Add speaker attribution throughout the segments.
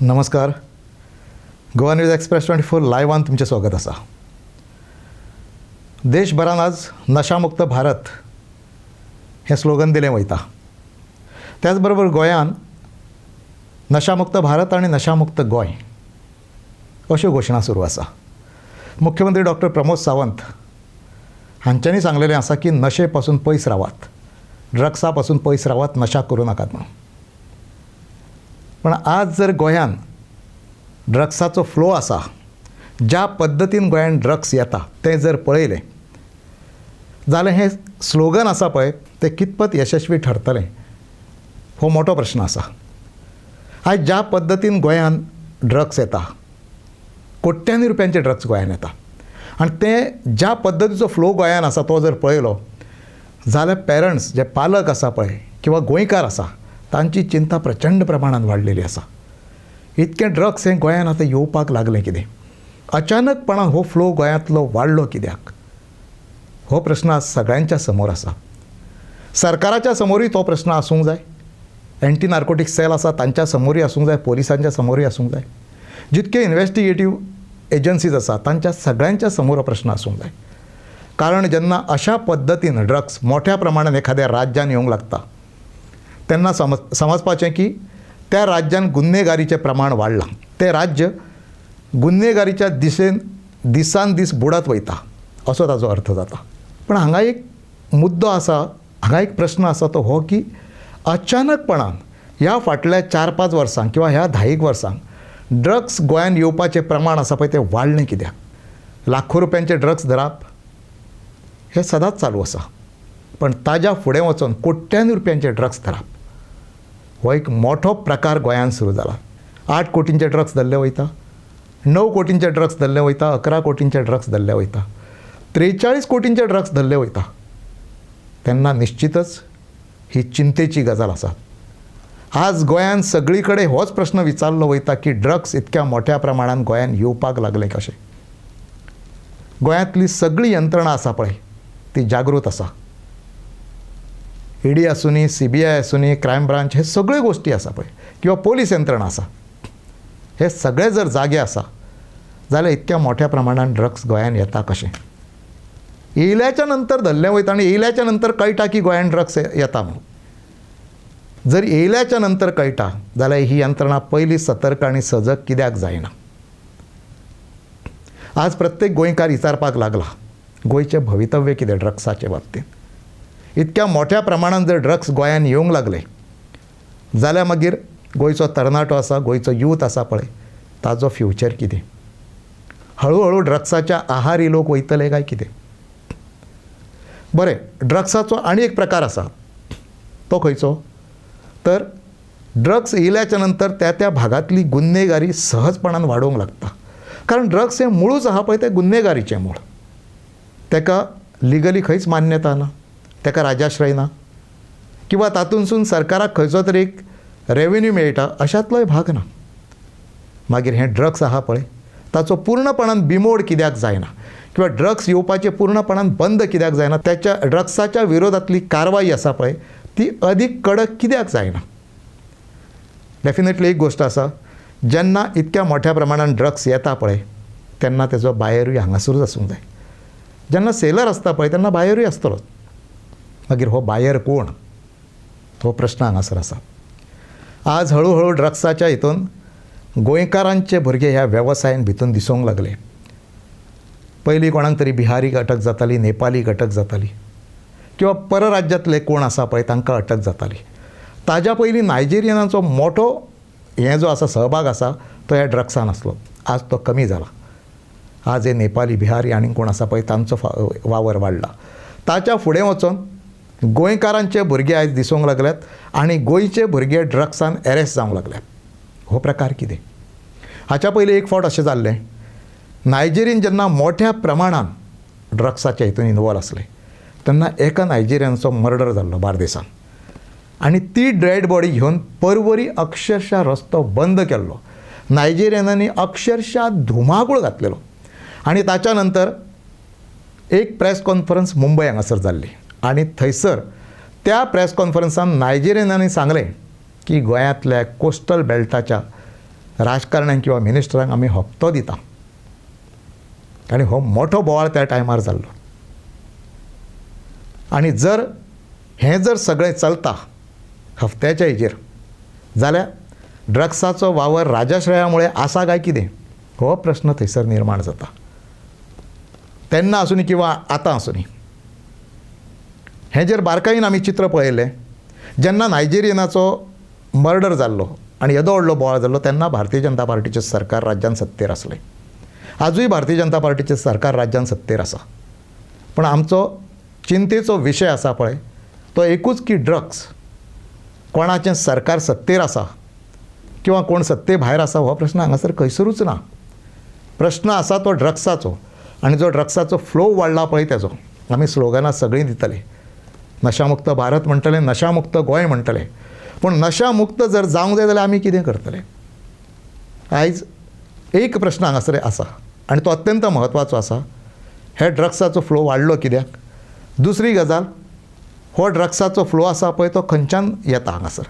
Speaker 1: नमस्कार. Goa news express 24 लायव्हान तुमचें स्वागत आसा. देशभरान आज नशामुक्त भारत हें स्लोगन दिलें वयता. त्याच बरोबर गोंयान नशामुक्त भारत आनी नशामुक्त गोंय अश्यो घोशणा सुरू आसा. मुख्यमंत्री डॉक्टर प्रमोद सावंत हांच्यांनी सांगलेलें आसा की नशे पासून पयस रावात, ड्रग्सा पासून पयस रावात, नशा करूं नाकात म्हणून. पण आज जर गोंयान ड्रग्साचो फ्लो आसा, ज्या पद्दतीन गोंयान ड्रग्स येता तें जर पळयलें जाल्यार हें स्लोगन आसा पळय तें कितपत यशस्वी ठरतलें हो मोठो प्रश्न आसा. आयज ज्या पद्दतीन गोंयान ड्रग्स येता, कोट्यांनी रुपयांचे ड्रग्स गोंयान येता आनी तें ज्या पद्दतीचो फ्लो गोंयान आसा तो जर पळयलो जाल्यार पेरंट्स जे पालक आसा पळय किंवा गोंयकार आसा तांची चिंता प्रचंड प्रमाणात वाडलेली आसा. इतकें ड्रग्स हें गोंयान आतां येवपाक लागलें कितें? अचानकपणान हो फ्लो गोंयांतलो वाडलो कित्याक? हो प्रश्न आज सगळ्यांच्या समोर आसा. सरकाराच्या समोरूय तो प्रश्न आसूंक जाय, एंटी नार्कोटिक्स सेल आसा तांच्या समोरूय आसूंक जाय, पोलिसांच्या समोरूय आसूंक जाय, जितके इन्व्हेस्टिगेटीव एजन्सीज आसा तांच्या सगळ्यांच्या समोर हो प्रश्न आसूंक जाय. कारण जेन्ना अशा पद्दतीन ड्रग्स मोठ्या प्रमाणात एखाद्या राज्यान येवंक लागता तेन्ना समजपाचें की त्या राज्यान गुन्हेगारीचें प्रमाण वाडलां, तें राज्य गुन्हेगारीच्या दिसान दीस बुडत वयता असो ताजो अर्थ जाता. पण हांगा एक मुद्दो आसा, हांगा एक प्रश्न आसा तो हो की अचानकपणान ह्या फाटल्या 4-5 वर्सां किंवा ह्या 10 वर्सांक ड्रग्स गोंयान येवपाचें प्रमाण आसा पळय तें वाडलें कित्याक? लाखो रुपयांचे ड्रग्स धरप हें सदांच चालू आसा, पण ताज्या फुडें वचून कोट्यांनी रुपयांचे ड्रग्स धरप हो एक मोठो प्रकार गोंयांत सुरू जाला. 8 कोटींचे ड्रग्स धरले वयता, 9 कोटींचे ड्रग्स धरले वयता, 11 कोटींचे ड्रग्स धरले वयता, 43 कोटींचे ड्रग्स धरले वयता. तेन्ना निश्चितच ही चिंतेची गजाल आसा. आज गोंयांत सगळी कडेन होच प्रश्न विचारलो वयता की ड्रग्स इतक्या मोठ्या प्रमाणात गोंयांत येवपाक लागलें कशें? गोंयांतली सगळी यंत्रणा आसा पळय ती जागृत आसा. ईडी आसूनी, CBI आसूनी, क्रायम ब्रांच, हे सगळ्यो गोश्टी आसा पळय किंवा पोलीस यंत्रणा आसा, हे सगळे जर जागे आसा जाल्यार इतक्या मोठ्या प्रमाणात ड्रग्स गोंयांत येता कशें? येयल्याच्या नंतर धरलें वयता आनी येयल्याच्या नंतर कळटा की गोंयांत ड्रग्स येता म्हणून. जर येयल्याच्या नंतर कळटा जाल्यार ही यंत्रणा पयलीं सतर्क आनी सजग कित्याक जायना? आज प्रत्येक गोंयकार विचारपाक लागला गोंयचें भवितव्य कितें ड्रग्साचे बाबतींत. इतक्या मोठ्या प्रमाणात जर ड्रग्स गोंयान येवंक लागले जाल्यार मागीर गोंयचो तरणाटो आसा, गोंयचो यूथ आसा पळय ताजो फ्युचर कितें? हळू ड्रग्साच्या आहारी लोक वयतले काय कितें? बरें, ड्रग्साचो आनी एक प्रकार आसा तो खंयचो? तर ड्रग्स येयल्याच्या नंतर त्या भागातली गुन्हेगारी सहजपणान वाडोवंक लागता. कारण ड्रग्स हें मुळूच आहा पळय तें गुन्हेगारीचें मूळ. तेका लिगली खंयच मान्यता ना, तेका राजाश्रय ना किंवा तातूंतसून सरकाराक खंयचो तरी एक रेवेन्यू मेळटा अशातलोय भाग ना. मागीर हें ड्रग्स आहा पळय ताचो पूर्णपणान बिमोड कित्याक जायना किंवा ड्रग्स येवपाचें पूर्णपणान बंद कित्याक जायना? त्याच्या ड्रग्साच्या विरोधातली कारवाई आसा पळय ती अदीक कडक कित्याक जायना? डेफिनेटली एक गोश्ट आसा, जेन्ना इतक्या मोठ्या प्रमाणात ड्रग्स येता पळय तेन्ना तेजो बायरूय हांगासरूच आसूंक जाय. जेन्ना सेलर आसता पळय तेन्ना बायरूय आसतलो. मागीर हो बायर कोण? हो प्रश्न हांगासर आसा. आज हळू ड्रग्साच्या हितून गोंयकारांचे भुरगे ह्या वेवसायान भितून दिसूंक लागले. पयलीं कोणाक तरी बिहारीक अटक जाताली, नेपालीक अटक जाताली किंवा परराज्यांतले कोण आसा पळय तांकां अटक जाताली. ताज्या पयलीं नायजेरियनाचो मोठो हें जो आसा सहभाग आसा तो ह्या ड्रग्सान आसलो. आज तो कमी जाला. आज हे नेपाली, बिहारी आनी कोण आसा पळय तांचो वावर वाडला. ताच्या फुडें वचून गोंयकारांचे भुरगे आयज दिसूंक लागल्यात आनी गोंयचे भुरगे ड्रग्सान एरेस्ट जावंक लागल्यात. हो प्रकार कितें? हाच्या पयलीं एक फावट अशें जाल्लें, नायजेरीन जेन्ना मोठ्या प्रमाणात ड्रग्साच्या हितून इनवॉल्व आसले तेन्ना एका नायजेरियनाचो मर्डर जाल्लो बार्देसान आनी ती डेड बॉडी घेवन परवरी अक्षरशः रस्तो बंद केल्लो. नायजेरियनांनी अक्षरशः धुमाकूळ घातलेलो आनी ताच्या नंतर एक प्रेस कॉन्फरन्स मुंबय हांगासर जाल्ली आनी थंयसर त्या प्रेस कॉन्फरन्सान नायजेरियनांनी सांगलें की गोंयांतल्या कोस्टल बेल्टाच्या राजकारण्यांक किंवा मिनिस्टरांक आमी हप्तो दिता आनी हो मोठो बोवाळ त्या टायमार जाल्लो. आनी जर हें जर सगळें चलता हफ्त्याच्या हेजेर जाल्यार ड्रग्साचो वावर राजाश्रया आसा काय कितें हो प्रश्न थंयसर निर्माण जाता. तेन्ना आसूनी किंवा आतां आसूनी हें जर बारकायेन आमी चित्र पळयलें, जेन्ना नायजेरियनाचो मर्डर जाल्लो आनी येदो व्हडलो बोवाळ जाल्लो तेन्ना भारतीय जनता पार्टीचें सरकार राज्यान सत्तेर आसलें. आजूय भारतीय जनता पार्टीचें सरकार राज्यान सत्तेर आसा. पूण आमचो चिंतेचो विशय आसा पळय तो एकूच की ड्रग्स कोणाचें सरकार सत्तेर आसा किंवा कोण सत्ते भायर आसा हो प्रश्न हांगासर खंयसरूच ना. प्रश्न आसा तो ड्रग्साचो आनी जो ड्रग्साचो फ्लो वाडला पळय तेजो. आमी स्लोगनां सगळीं दितले, नशामुक्त भारत म्हणटले, नशामुक्त गोंय म्हणटले. पूण नशामुक्त जर जावंक जाय जाल्यार आमी कितें करतले? आयज एक प्रश्न हांगासर आसा आनी तो अत्यंत म्हत्वाचो आसा. हे ड्रग्साचो फ्लो वाडलो कित्याक? दुसरी गजाल, हो ड्रग्साचो फ्लो आसा पळय तो खंयच्यान येता हांगासर,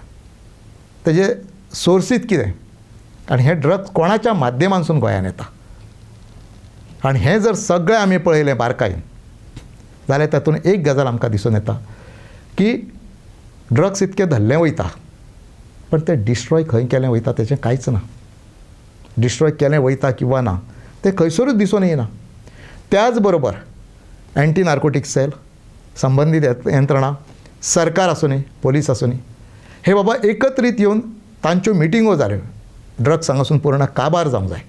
Speaker 1: तेजे सोर्सीत कितें आनी हे ड्रग्स कोणाच्या माध्यमांसून गोंयांत येता. आनी हें जर सगळें आमी पळयलें बारकायेन जाल्यार तातूंत एक गजाल आमकां दिसून येता की ड्रग्स इतकें धरलें वयता पण तें डिस्ट्रॉय खंय केलें वयता तेचें कांयच ना. डिस्ट्रॉय केलें वयता किंवा ना तें खंयसरूच दिसून येना. त्याच बरोबर एंटी नार्कोटीक सेल, संबंदीत यंत्रणा, सरकार आसूनी, पोलीस आसूनी, हे बाबा एकत्रीत येवन तांच्यो मिटिंगो जाल्यो. ड्रग्स हांगासून पूर्ण काबार जावंक जाय.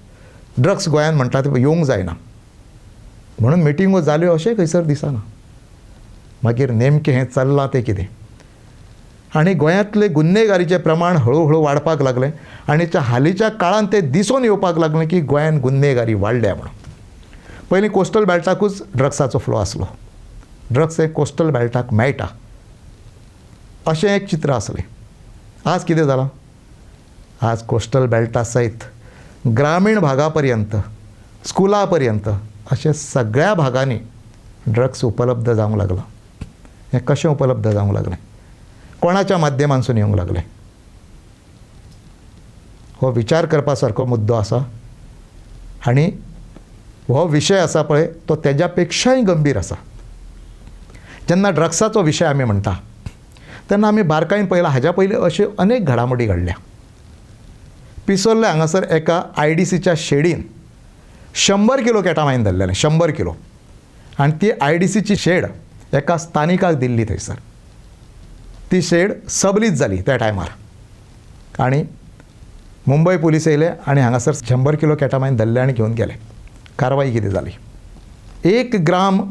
Speaker 1: ड्रग्स गोंयांत म्हणटा ते येवंक जायना म्हणून मिटिंगो जाल्यो अशें खंयसर दिसना. मागीर नेमकें हें चल्लां तें कितें? आनी गोंयांतले गुन्हेगारीचें प्रमाण हळू वाडपाक लागलें आनी हालींच्या काळांत तें दिसून येवपाक लागलें की गोंयांत गुन्हेगारी वाडल्या म्हणून. पयलीं कोस्टल बेल्टाकूच ड्रग्साचो फ्लो आसलो. ड्रग्स हे कोस्टल बेल्टाक मेळटा अशें एक चित्र आसलें. आज कितें जालां? आज कोस्टल बेल्टा सयत ग्रामीण भागा पर्यंत, स्कुला पर्यंत अशें सगळ्या भागांनी ड्रग्स उपलब्ध जावंक लागला. हें कशें उपलब्ध जावंक लागलें? कोणाच्या माध्यमांसून येवंक लागलें? हो विचार करपा सारको मुद्दो आसा आनी हो विशय आसा पळय तो तेज्या पेक्षाय गंभीर आसा. जेन्ना ड्रग्साचो विशय आमी म्हणटा तेन्ना आमी बारकायेन पळयलां हाज्या पयलीं अश्यो अनेक घडामोडी घडल्या. पिसोर्ले हांगासर एका IDCच्या शेडीन 100 किलो केटामायन धरलेलें, 100 किलो. आनी ती IDCची शेड एका स्थानिकाक दिल्ली थंयसर. ती शेड सबलीज जाली त्या टायमार आनी मुंबय पुलीस येयले आनी हांगासर 100 किलो केटामायन धरले आनी घेवन गेले. कारवाई कितें जाली? 1 ग्राम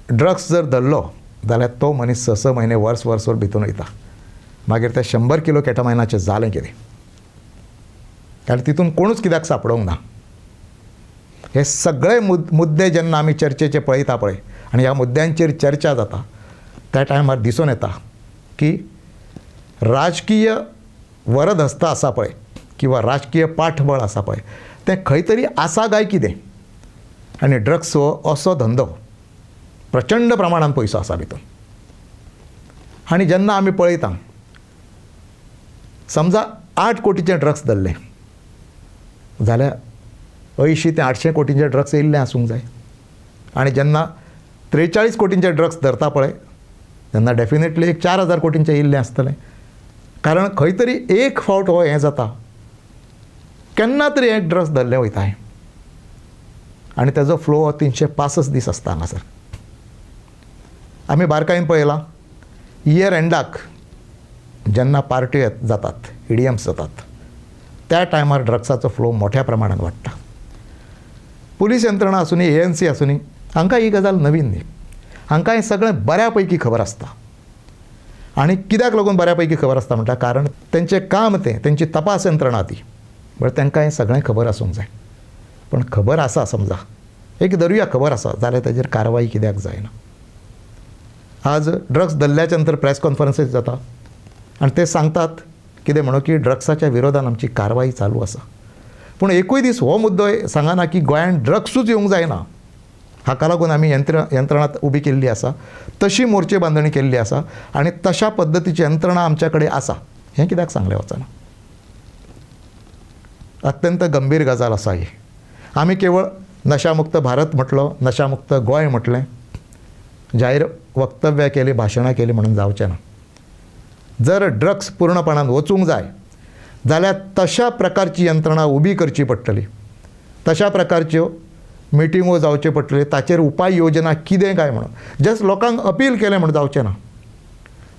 Speaker 1: ड्रग्स जर धरलो जाल्यार तो मनीस 6 म्हयने वर्सभर भितून वयता. मागीर त्या 100 किलो केटामायनाचें जालें कितें? आनी तितून कोणूच कित्याक सांपडोंक ना. हे सगळे मुद्दे जेन्ना आमी चर्चेचे पळयता पळय आनी ह्या मुद्द्यांचेर चर्चा जाता त्या टायमार दिसून येता की राजकीय वरदहस्त आसा पळय किंवा राजकीय पाठबळ आसा पळय तें खंय तरी आसा काय कितें. आनी ड्रग्स हो असो धंदो प्रचंड प्रमाणांत पयसो आसा भितून. आनी जेन्ना आमी पळयता समजा 8 कोटीचें ड्रग्स धरलें जाल्यार 80 ते 800 कोटींचें ड्रग्स येयल्लें आसूंक जाय. आनी जेन्ना 43 कोटींचें ड्रग्स धरता पळय तेन्ना डेफिनेटली एक 4000 कोटींचें येयल्लें आसतलें. कारण खंय तरी एक फावट हो हें जाता, केन्ना तरी एक ड्रग्स धरलें वयता हें आनी तेजो फ्लो हो 365 दीस आसता हांगासर. आमी बारकायेन पळयलां इयर एंडाक जेन्ना पार्ट्यो जातात, EDMs जातात त्या टायमार ड्रग्साचो फ्लो मोठ्या प्रमाणांत वाडटा. पुलीस यंत्रणा आसूनी, ANC आसूनी हांकां ही गजाल नवीन न्ही. हांकां हें सगळें बऱ्या पैकी खबर आसता. आनी कित्याक लागून बऱ्या पैकी खबर आसता म्हणटा कारण तेंचें काम तें, तेंची तपास यंत्रणा ती, बट तांकां हें सगळें खबर आसूंक जाय. पण खबर आसा समजा, एक धरुया खबर आसा जाल्यार ताजेर कारवाई कित्याक जायना? आज ड्रग्स धरल्याच्या नंतर प्रेस कॉन्फरन्सीस जाता आनी ते सांगतात कितें म्हणून की ड्रग्साच्या विरोधान आमची कारवाई चालू आसा. पूण एकूय दीस हो मुद्दो सांगना की गोंयांत ड्रग्सूच येवंक जायना. हाका लागून आमी यंत्रणा उबी केल्ली आसा, तशी मोर्चे बांदणी केल्ली आसा आनी तशा पद्दतीची यंत्रणा आमच्या कडेन आसा. हें कित्याक सांगलें वचना? अत्यंत गंभीर गजाल आसा ही. आमी केवळ नशामुक्त भारत म्हटलो, नशामुक्त गोंय म्हटलें, जाहीर वक्तव्यां केलीं, भाशणां केलीं म्हणून जावचें ना. जर ड्रग्स पूर्णपणान वचूंक जाय जाल्यार तशा प्रकारची यंत्रणा उबी करची पडटली, तशा प्रकारच्यो मिटिंगो जावच्यो पडटल्यो, ताचेर उपाय योजना कितें काय म्हणून जस्ट लोकांक अपील केलें म्हणून जावचें ना.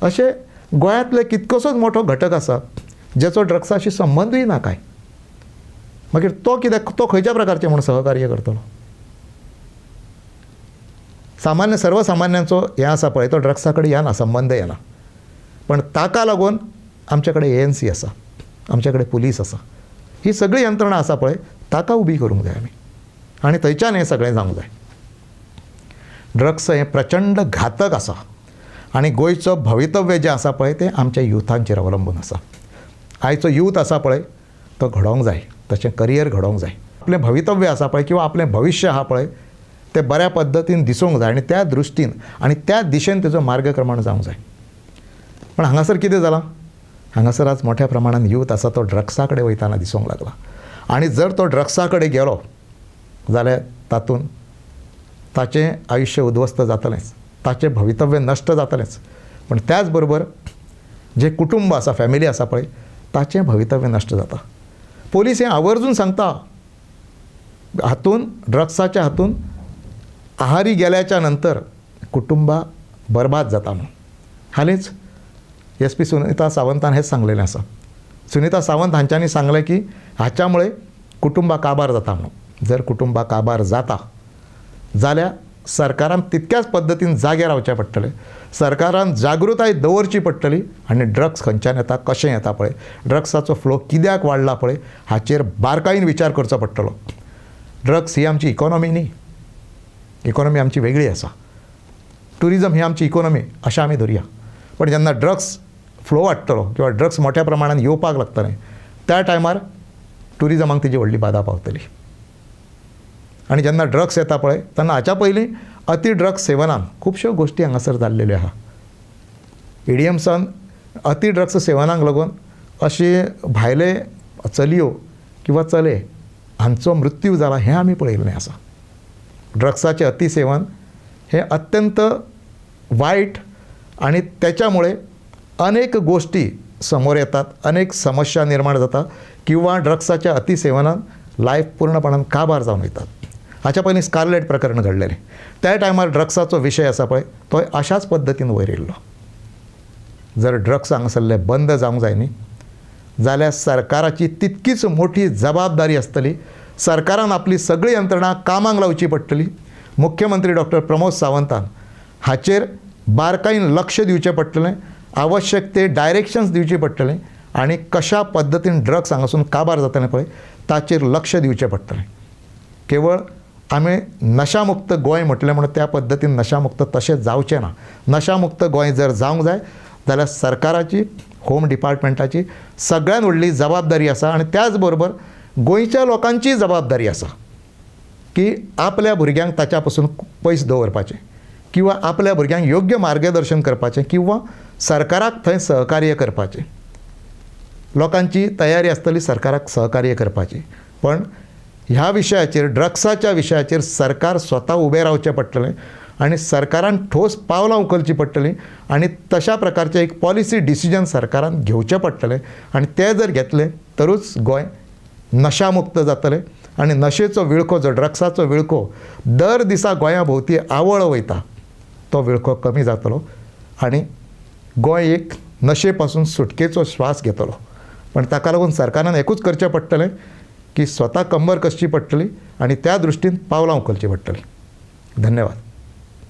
Speaker 1: अशें गोंयांतले कितकोसोच मोठो घटक आसा जेचो ड्रग्साशी संबंदूय ना काय, मागीर तो कित्याक, तो खंयच्या प्रकारचें म्हणून सहकार्य करतलो. सामान्य सर्वसामान्यांचो हें आसा पळय, तो ड्रग्सा कडेन येना, संबंद येना. पण ताका लागून आमचे कडेन ANC आसा, आमचे कडेन पुलीस आसा, ही सगळी यंत्रणा आसा पळय, ताका उबी करूंक जाय आमी. आनी थंयच्यान हें सगळें जावंक जाय. ड्रग्स हें प्रचंड घातक आसा आनी गोंयचो भवितव्य जें आसा पळय तें आमच्या युथांचेर अवलंबून आसा. आयचो यूथ आसा पळय तो घडोवंक जाय, तशें करियर घडोवंक जाय. आपलें भवितव्य आसा पळय किंवा आपलें भविश्य आहा पळय तें बऱ्या पद्दतीन दिसूंक जाय आनी त्या दृश्टीन आनी त्या दिशेन तेजो मार्गक्रमण जावंक जाय. पण हांगासर कितें जालां, हांगासर आज मोठ्या प्रमाणान यूथ आसा तो ड्रग्सा कडेन वयताना दिसूंक लागला. आनी जर तो ड्रग्सा कडेन गेलो जाल्यार तातूंत ताचें आयुश्य उद्ध्वस्त जातलेंच, ताचें भवितव्य नश्ट जातलेंच. पण त्याच बरोबर जे कुटुंब आसा, फॅमिली आसा पळय, ताचें भवितव्य नश्ट जाता. पोलीस हें आवर्जून सांगता, हातून ड्रग्साच्या हातून आहारी गेल्याच्या नंतर कुटुंबां बरबाद जाता म्हणून. हालींच SP सुनीता सावंतान हेंच सांगलेलें आसा. सुनीता सावंत हांच्यांनी सांगलें की हाच्यामुळे कुटुंबां काबार जाता म्हणून. जर कुटुंबां काबार जाता जाल्यार सरकारान तितक्याच पद्दतीन जागे रावचें पडटलें, सरकारान जागृताय दवरची पडटली आनी ड्रग्स खंयच्यान येता, कशें येता पळय, ड्रग्साचो फ्लो कित्याक वाडला पळय हाचेर बारकायेन विचार करचो पडटलो. ड्रग्स ही आमची इकॉनॉमी न्ही, इकॉनॉमी आमची वेगळी आसा. टुरिजम ही आमची इकॉनॉमी अशें आमी धरया. पण जेन्ना ड्रग्स फ्लो वाडटलो किंवा ड्रग्स मोठ्या प्रमाणान येवपाक लागतलें त्या टायमार टुरिजमाक तेजी व्हडली बाधा पावतली. आनी जेन्ना ड्रग्स येता पळय तेन्ना हाच्या पयलीं अति ड्रग्स सेवनान खुबश्यो गोश्टी हांगासर जाल्लेल्यो आहा. EDMसान अति ड्रग्स सेवनाक लागून अशे भायले चलयो किंवा चले हांचो मृत्यू जाला हें आमी पळयल्लें आसा. ड्रग्साचें अतिसेवन हें अत्यंत वायट आनी त्याच्यामुळे अनेक गोष्टी समोर येतात, अनेक समस्या निर्माण जातात किंवा ड्रग्साच्या अतिसेवनान लायफ पूर्णपणान काबार जावन वयतात. हाच्या पयलीं स्कारलेट प्रकरण घडलेलें. त्या टायमार ड्रग्साचो विशय आसा पळय तो अशाच पद्दतीन वयर येयल्लो. जर ड्रग्स हांगासरले बंद जावंक जाय न्ही जाल्यार सरकाराची तितकीच मोठी जबाबदारी आसतली. सरकारान आपली सगळी यंत्रणा कामाक लावची पडटली. मुख्यमंत्री डॉक्टर प्रमोद सावंतान हाचेर बारकायेन लक्ष दिवचें पडटलें, आवश्यक ते डायरेक्शन्स दिवची पडटलें आनी कशा पद्दतीन ड्रग्स हांगासून काबार जातलें पळय ताचेर लक्ष दिवचें पडटलें. केवळ आमी नशामुक्त गोंय म्हटलें म्हणून त्या पद्दतीन नशामुक्त तशें जावचें ना. नशामुक्त गोंय जर जावंक जाय जाल्यार सरकाराची, होम डिपार्टमेंटाची सगळ्यान व्हडली जबाबदारी आसा आनी त्याच बरोबर गोंयच्या लोकांची जबाबदारी आसा की आपल्या भुरग्यांक ताच्या पासून पयस दवरपाचें किंवा आपल्या भुरग्यांक योग्य मार्गदर्शन करपाचें किंवा सरकाराक थंय सहकार्य करपाचें. लोकांची तयारी आसतली सरकाराक सहकार्य करपाची. पण ह्या विशयाचेर, ड्रग्साच्या विशयाचेर सरकार स्वता उबें रावचें पडटलें आनी सरकारान ठोस पावलां उखलची पडटलीं आनी तशा प्रकारचें एक पॉलिसी डिसिजन सरकारान घेवचें पडटलें आनी तें जर घेतलें तरूच गोंय नशामुक्त जातलें आनी नशेचो विळखो, जो ड्रग्साचो विळखो दर दिसा गोंया भोंवती आवळ वयता, तो विळखो कमी जातलो आनी गोंय एक नशे पासून सुटकेचो श्वास घेतलो. पण ताका लागून सरकारान एकूच करचें पडटलें की स्वता कंबर कसची पडटली आनी त्या दृश्टीन पावलां उखलची पडटलीं. धन्यवाद.